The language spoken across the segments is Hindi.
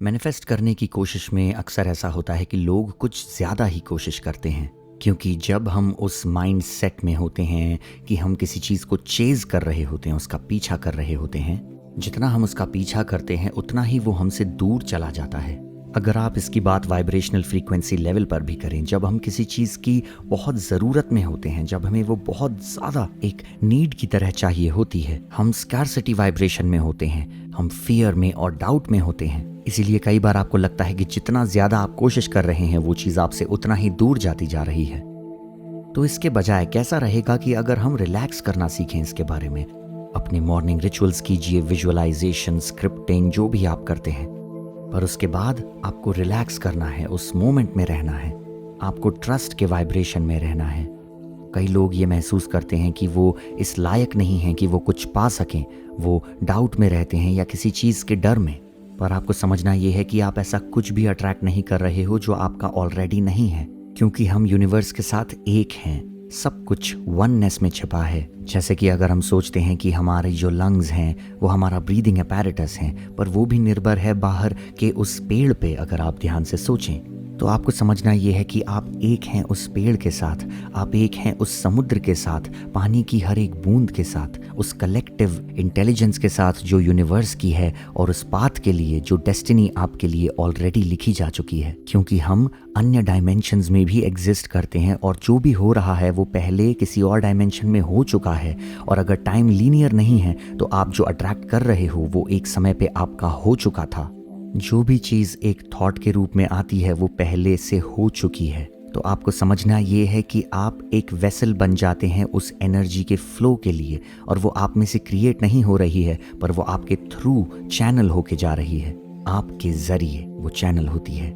मैनिफेस्ट करने की कोशिश में अक्सर ऐसा होता है कि लोग कुछ ज़्यादा ही कोशिश करते हैं, क्योंकि जब हम उस माइंड सेट में होते हैं कि हम किसी चीज़ को चेज़ कर रहे होते हैं, उसका पीछा कर रहे होते हैं, जितना हम उसका पीछा करते हैं उतना ही वो हमसे दूर चला जाता है। अगर आप इसकी बात वाइब्रेशनल फ्रीक्वेंसी लेवल पर भी करें, जब हम किसी चीज़ की बहुत ज़रूरत में होते हैं, जब हमें वो बहुत ज़्यादा एक नीड की तरह चाहिए होती है, हम स्कार्सिटी वाइब्रेशन में होते हैं, हम फियर में और डाउट में होते हैं। इसीलिए कई बार आपको लगता है कि जितना ज़्यादा आप कोशिश कर रहे हैं वो चीज़ आपसे उतना ही दूर जाती जा रही है। तो इसके बजाय कैसा रहेगा कि अगर हम रिलैक्स करना सीखें इसके बारे में, अपने मॉर्निंग रिचुअल्स कीजिए, विजुअलाइजेशन, स्क्रिप्टिंग, जो भी आप करते हैं, पर उसके बाद आपको रिलैक्स करना है, उस मोमेंट में रहना है, आपको ट्रस्ट के वाइब्रेशन में रहना है। कई लोग ये महसूस करते हैं कि वो इस लायक नहीं हैं कि वो कुछ पा सकें, वो डाउट में रहते हैं या किसी चीज़ के डर में। पर आपको समझना ये है कि आप ऐसा कुछ भी अट्रैक्ट नहीं कर रहे हो जो आपका ऑलरेडी नहीं है, क्योंकि हम यूनिवर्स के साथ एक हैं। सब कुछ वननेस में छिपा है। जैसे कि अगर हम सोचते हैं कि हमारे जो लंग्स हैं वो हमारा ब्रीदिंग अपैरेटस हैं, पर वो भी निर्भर है बाहर के उस पेड़ पे। अगर आप ध्यान से सोचें तो आपको समझना ये है कि आप एक हैं उस पेड़ के साथ, आप एक हैं उस समुद्र के साथ, पानी की हर एक बूंद के साथ, उस कलेक्टिव इंटेलिजेंस के साथ जो यूनिवर्स की है, और उस पाथ के लिए जो डेस्टिनी आपके लिए ऑलरेडी लिखी जा चुकी है। क्योंकि हम अन्य डायमेंशंस में भी एग्जिस्ट करते हैं और जो भी हो रहा है वो पहले किसी और डायमेंशन में हो चुका है। और अगर टाइम लीनियर नहीं है तो आप जो अट्रैक्ट कर रहे हो वो एक समय पे आपका हो चुका था। जो भी चीज़ एक थॉट के रूप में आती है वो पहले से हो चुकी है। तो आपको समझना ये है कि आप एक वेसल बन जाते हैं उस एनर्जी के फ्लो के लिए, और वो आप में से क्रिएट नहीं हो रही है, पर वो आपके थ्रू चैनल होके जा रही है, आपके ज़रिए वो चैनल होती है।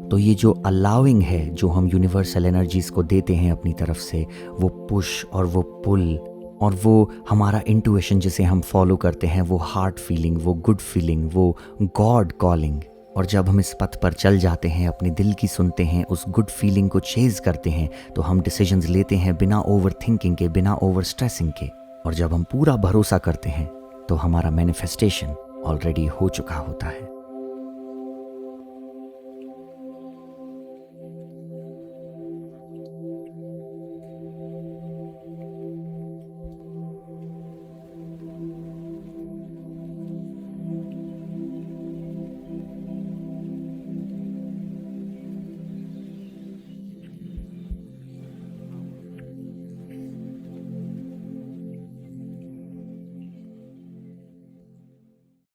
तो ये जो अलाउइंग है, जो हम यूनिवर्सल एनर्जीज़ को देते हैं अपनी तरफ से, वो पुश और वो पुल और वो हमारा इंट्यूशन जिसे हम फॉलो करते हैं, वो हार्ट फीलिंग, वो गुड फीलिंग, वो गॉड कॉलिंग। और जब हम इस पथ पर चल जाते हैं, अपने दिल की सुनते हैं, उस गुड फीलिंग को चेज़ करते हैं, तो हम डिसीजंस लेते हैं बिना ओवर थिंकिंग के, बिना ओवर स्ट्रेसिंग के। और जब हम पूरा भरोसा करते हैं तो हमारा मैनिफेस्टेशन ऑलरेडी हो चुका होता है।